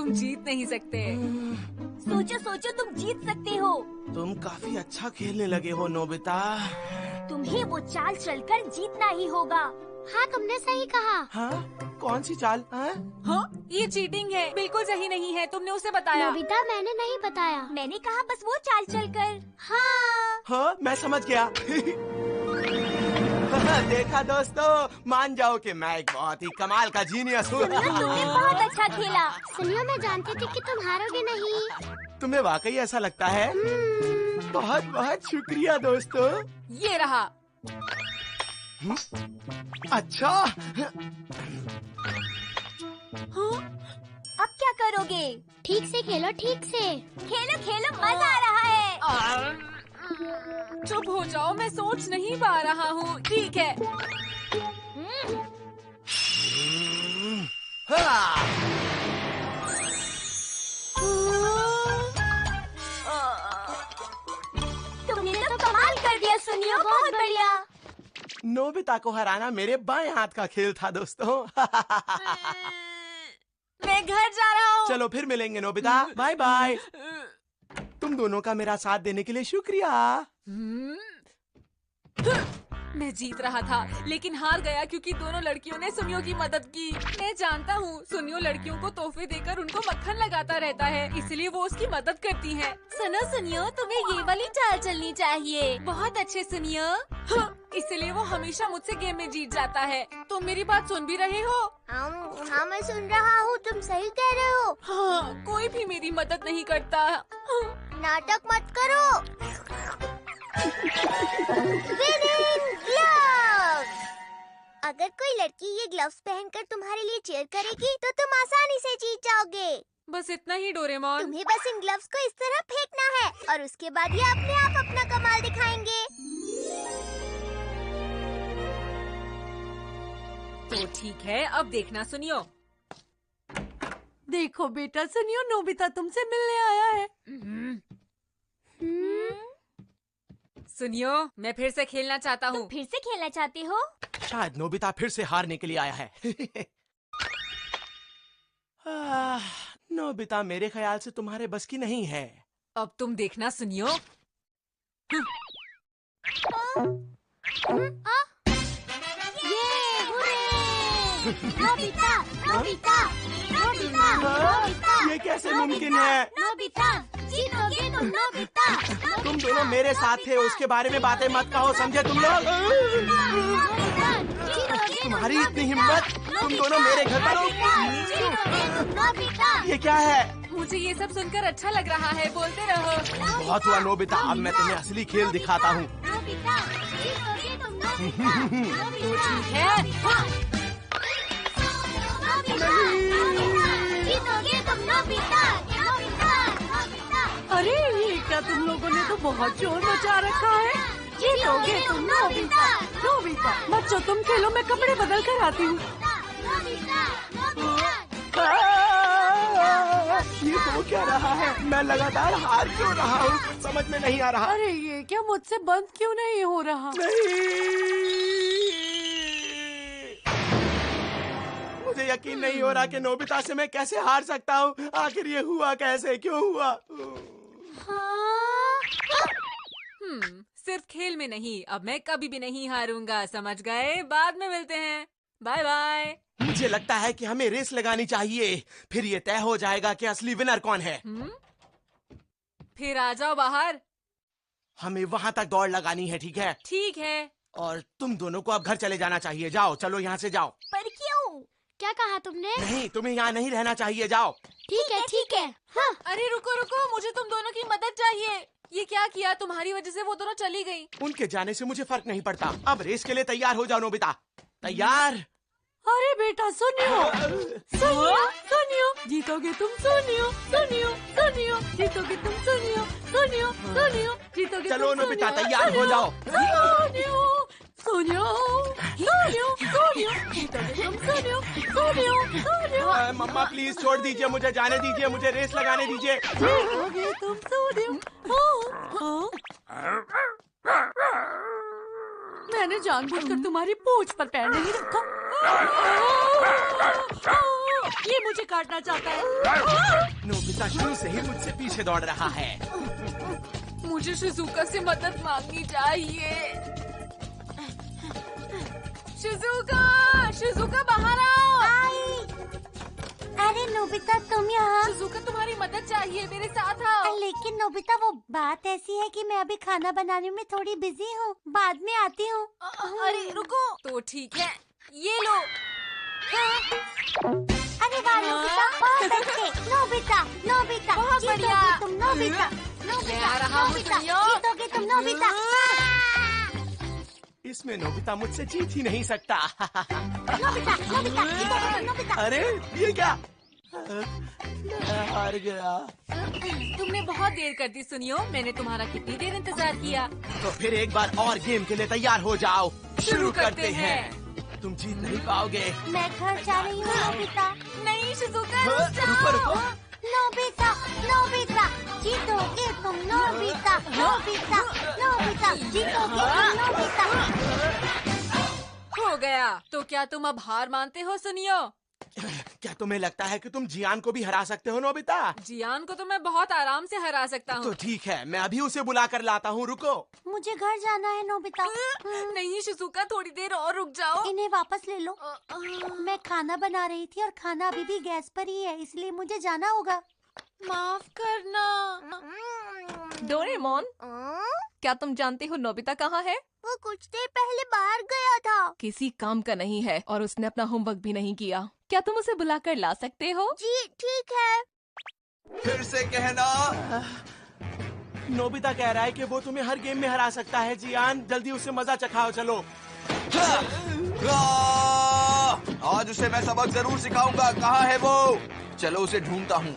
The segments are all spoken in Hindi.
तुम जीत नहीं सकते। सोचो सोचो, तुम जीत सकते हो। तुम काफी अच्छा खेलने लगे हो नोबिता। तुम्हें वो चाल चलकर जीतना ही होगा। हाँ, तुमने सही कहा। हाँ? कौन सी चाल? हाँ? हाँ, ये चीटिंग है, बिल्कुल सही नहीं है। तुमने उसे बताया। नोबिता, मैंने नहीं बताया। मैंने कहा बस वो चाल चलकर। हाँ। हाँ, मैं समझ गया। देखा दोस्तों, मान जाओ कि मैं एक बहुत ही कमाल का जीनियस हूँ। तुमने बहुत अच्छा खेला। सुनियो, मैं जानती थी कि तुम हारोगे नहीं। तुम्हें वाकई ऐसा लगता है? बहुत बहुत शुक्रिया दोस्तों। ये रहा। अच्छा, अब क्या करोगे? ठीक से खेलो, ठीक से। खेलो खेलो, मजा आ रहा है। चुप हो जाओ, मैं सोच नहीं पा रहा हूँ। ठीक है। हाँ। तुमने तो कमाल कर दिया सुनियो, बहुत बढ़िया। नोबिता को हराना मेरे बाएं हाथ का खेल था दोस्तों। मैं घर जा रहा हूँ। चलो फिर मिलेंगे नोबिता, बाय बाय। तुम दोनों का मेरा साथ देने के लिए शुक्रिया। मैं जीत रहा था लेकिन हार गया क्योंकि दोनों लड़कियों ने सुनियो की मदद की। मैं जानता हूँ सुनियो लड़कियों को तोहफे देकर उनको मक्खन लगाता रहता है, इसलिए वो उसकी मदद करती है। सुनो सुनियो, तुम्हें ये वाली चाल चलनी चाहिए। बहुत अच्छे सुनियो। हाँ, इसलिए वो हमेशा मुझसे गेम में जीत जाता है। तुम मेरी बात सुन भी रहे हो? हाँ, मैं सुन रहा हूँ। तुम सही कह रहे हो। हाँ, कोई भी मेरी मदद नहीं करता। नाटक मत करो। Winning gloves! अगर कोई लड़की ये ग्लव्स पहनकर तुम्हारे लिए चीयर करेगी तो तुम आसानी से जीत जाओगे। बस इतना ही डोरेमोन। तुम्हें बस इन ग्लव्स को इस तरह फेंकना है और उसके बाद ये अपने आप अपना कमाल दिखाएंगे। तो ठीक है, अब देखना सुनियो। देखो बेटा, सुनियो, नोबिता तुमसे मिलने आया है। सुनियो, मैं फिर से खेलना चाहता हूँ। फिर से खेलना चाहते हो? शायद नोबिता फिर से हारने के लिए आया है। नोबिता, मेरे ख्याल से तुम्हारे बस की नहीं है। अब तुम देखना सुनियो। Nobita, Nobita, Nobita, Nobita. ये कैसे मुमकिन है? नोबिता, जीतोगे तुम नोबिता। तुम दोनों मेरे साथ थे, उसके बारे में बातें मत कहो, समझे तुम लोग? तुम्हारी इतनी हिम्मत, तुम दोनों मेरे घर पर हो? ये क्या है? मुझे ये सब सुनकर अच्छा लग रहा है, बोलते रहो। बहुत हुआ नोबिता, अब मैं तुम्हें असली खेल दिखाता हूँ। तो ठीक है। जीतोगे तुम नोबिता। अरे ये क्या, तुम लोगों ने तो बहुत शोर मचा रखा है। जीतोगे तुम नोबिता। नोबिता, बच्चों तुम खेलो, मैं कपड़े बदल कर आती हूँ। ये तो क्या रहा है? मैं लगातार हार क्यों रहा हूँ, समझ में नहीं आ रहा। अरे ये क्या, मुझसे बंद क्यों नहीं हो रहा? मुझे यकीन नहीं हो रहा कि नोबिता से मैं कैसे हार सकता हूँ। आखिर ये हुआ कैसे, क्यों हुआ? सिर्फ खेल में नहीं, अब मैं कभी भी नहीं हारूंगा, समझ गए? बाद में मिलते हैं, बाय बाय। मुझे लगता है कि हमें रेस लगानी चाहिए, फिर ये तय हो जाएगा कि असली विनर कौन है। फिर आ जाओ बाहर। हमें वहाँ तक दौड़ लगानी है, ठीक है? ठीक है। और तुम दोनों को अब घर चले जाना चाहिए। जाओ, चलो यहाँ से जाओ। पर क्यों? क्या कहा तुमने? नहीं, तुम्हें यहाँ नहीं रहना चाहिए, जाओ। ठीक है, ठीक है। हाँ। अरे रुको रुको, मुझे तुम दोनों की मदद चाहिए। ये क्या किया? तुम्हारी वजह से वो दोनों चली गई। उनके जाने से मुझे फर्क नहीं पड़ता। अब रेस के लिए तैयार हो जाओ नोबिता। तैयार? अरे बेटा सुनियो, सुनियो, सुनियो, जीतोगे तुम सुनियो, सुनियो, सुनियो, जीतोगे तुम सुनियो, सुनियो, सुनियो, जीतोगे। चलो नोबिता, तैयार हो जाओ। सुनियो, सुनियो, सुनियो, सुनियो, जीतोगे तुम सुनियो, सुनियो, सुनियो। मम्मा प्लीज छोड़ दीजिए, मुझे जाने दीजिए, मुझे रेस लगाने दीजिए। जीतोगे तुम सुनियो। मैंने जानबूझकर तुम्हारी पूंछ पर पैर नहीं रखा। ये मुझे काटना चाहता है। नोबिता शुरू से ही मुझसे पीछे दौड़ रहा है। मुझे शिजुका से मदद मांगनी चाहिए। शिजुका, शिजुका बाहर आओ। अरे नोबिता तुम यहाँ। शिजुका तुम्हारी मदद चाहिए, मेरे साथ आओ। लेकिन नोबिता वो बात ऐसी है कि मैं अभी खाना बनाने में थोड़ी बिजी हूँ, बाद में आती हूँ। अरे रुको। तो ठीक है, ये लो। अरे वाह नोबिता, बहुत अच्छे। नोबिता, नोबिता, बहुत जीतोगे बढ़िया। तुम नोबिता, मैं नोबिता, आ रहा हूँ, नोबिता, सुनियो। जीतोगे तुम नोबिता। इसमें नोबिता मुझसे जीत ही नहीं सकता। नोबिता, नोबिता, जीतोगे तुम नोबिता। अरे ये क्या? मैं हार गया। तुमने बहुत देर कर दी सुनियो। मैंने तुम्हारा कितनी देर इंतजार किया। तो फिर एक बार और गेम के लिए तैयार हो जाओ। शुरू करते हैं। तुम जीत नहीं पाओगे। मैं घर जा रही हूँ नोबिता। नहीं शिजुका, हाँ, रुक जाओ। रुको, रुको। नोबिता, नोबिता, जीतोगे तुम नोबिता, नोबिता, नोबिता, जीतोगे तुम नोबिता। हो गया। तो क्या तुम अब हार मानते हो सुनियो? क्या तुम्हें लगता है कि तुम जियान को भी हरा सकते हो नोबिता? जियान को तो मैं बहुत आराम से हरा सकता तो हूँ। ठीक है, मैं अभी उसे बुला कर लाता हूँ। रुको। मुझे घर जाना है नोबिता। नहीं शिजुका, थोड़ी देर और रुक जाओ। इन्हें वापस ले लो। मैं खाना बना रही थी और खाना अभी भी गैस पर ही है, इसलिए मुझे जाना होगा। माफ करना। डोरेमोन, क्या तुम जानते हो नोबिता कहाँ है? वो कुछ देर पहले बाहर गया था। किसी काम का नहीं है और उसने अपना होमवर्क भी नहीं किया। क्या तुम उसे बुलाकर ला सकते हो? जी ठीक है। फिर से कहना। नोबिता कह रहा है कि वो तुम्हें हर गेम में हरा सकता है। जियान, जल्दी उसे मजा चखाओ। चलो। आज उसे मैं सबक जरूर सिखाऊंगा। कहाँ है वो? चलो उसे ढूंढता हूँ।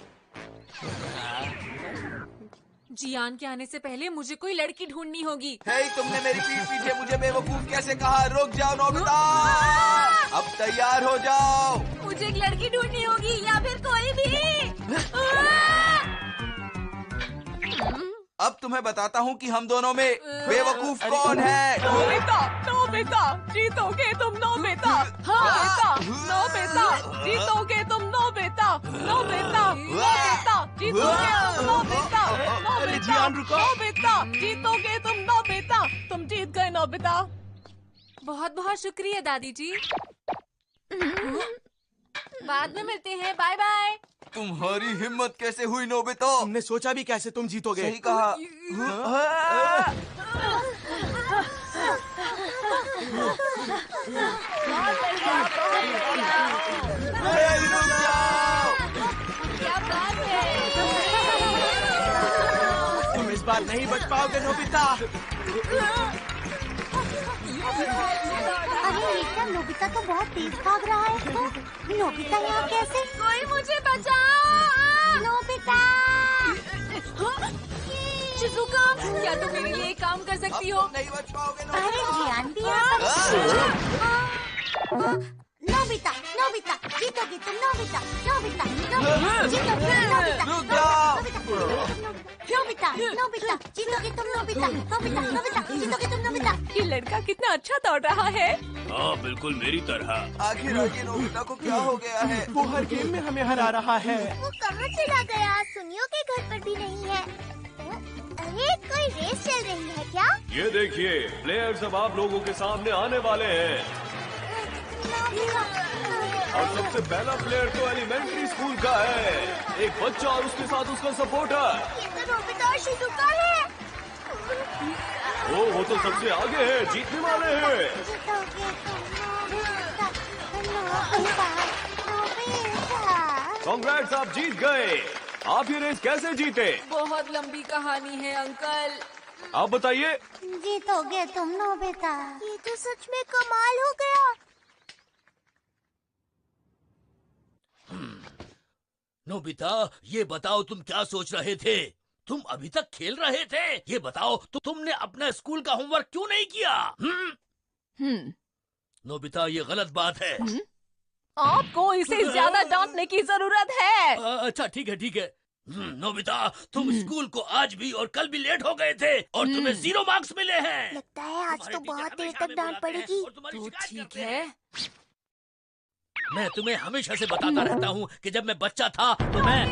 जियान के आने से पहले मुझे कोई लड़की ढूंढनी होगी। हे, तुमने मेरी पीठ पीछे मुझे बेवकूफ कैसे कहा? रुक जाओ नोबिता, अब तैयार हो जाओ। मुझे एक लड़की ढूंढनी होगी या फिर कोई भी। अब तुम्हें बताता हूँ कि हम दोनों में बेवकूफ कौन है। नोबिता, नोबिता, जीतोगे तुम नोबिता। नोबिता, नोबिता, जीतोगे तुम नोबिता। नोबिता, नोबिता, जीतोगे तुम नोबिता। अरे जियान, रुको। नोबिता, जीतोगे तुम नोबिता। तुम जीत गए नोबिता। बहुत बहुत शुक्रिया दादी जी। बाद में मिलते हैं, बाय बाय। तुम्हारी हिम्मत कैसे हुई नोबिता? तुमने सोचा भी कैसे तुम जीतोगे? सही कहा। रुक जाओ। क्या बात है। तुम इस बार नहीं बच पाओगे नोबिता। अरे ये क्या, नोबिता तो बहुत तेज भाग रहा है। नोबिता यहाँ कैसे? कोई मुझे बचाओ। नोबिता, शिजुका, क्या तुम मेरे लिए एक काम कर सकती हो? नहीं बच पाओगे अरे नोबिता। जियान भी यहाँ पर। नोबिता, नोबिता, जीतोगे तुम नोबिता, नोबिता, नोबिता, जीतोगे तुम नोबिता, रुक जाओ। नोबिता, नोबिता, जीतोगे तुम नोबिता, नोबिता, नोबिता, जीतोगे तुम नोबिता। ये लड़का कितना अच्छा दौड़ रहा है। हाँ बिल्कुल मेरी तरह। आखिर ये नोबिता को क्या हो गया है? वो हर गेम में हमें हरा रहा है। वो कहाँ चला गया? सुनियो के घर पर भी नहीं है। अरे कोई रेस चल रही है क्या? ये देखिए, प्लेयर्स अब आप लोगों के सामने आने वाले हैं। और सबसे पहला प्लेयर तो एलिमेंट्री स्कूल का है। एक बच्चा और उसके साथ उसका सपोर्टर। ये तो नोबिता और शिजुका है। वो तो सबसे आगे है, जीतने वाले हैं। जीतोगे तुम नोबिता, नोबिता, नोबिता। कांग्रेट्स, आप जीत गए। आप ये रेस कैसे जीते? बहुत लंबी कहानी है अंकल। आप बताइए। जीतोगे तुम नोबिता। ये तो सच में कमाल हो गया। नोबिता, ये बताओ तुम क्या सोच रहे थे? तुम अभी तक खेल रहे थे? ये बताओ तो तुमने अपना स्कूल का होमवर्क क्यों नहीं किया? नोबिता, ये गलत बात है। आपको इसे ज्यादा डांटने की जरूरत है। अच्छा ठीक है ठीक है। नोबिता, तुम स्कूल को आज भी और कल भी लेट हो गए थे और तुम्हें 0 मार्क्स मिले हैं। लगता है आज तो बहुत देर तक डांट पड़ेगी। तो ठीक है। मैं तुम्हें हमेशा से बताता रहता हूँ कि जब मैं बच्चा था तो मैं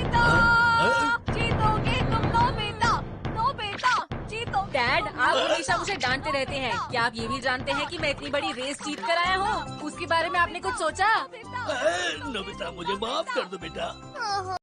जीतोगे तुम नोबिता, नोबिता जीतो। डैड, आप हमेशा मुझे डांटते रहते हैं। क्या आप ये भी जानते हैं कि मैं इतनी बड़ी रेस जीत कर आया हूँ? उसके बारे में आपने कुछ सोचा? नोबिता, मुझे माफ कर दो बेटा। ओहो,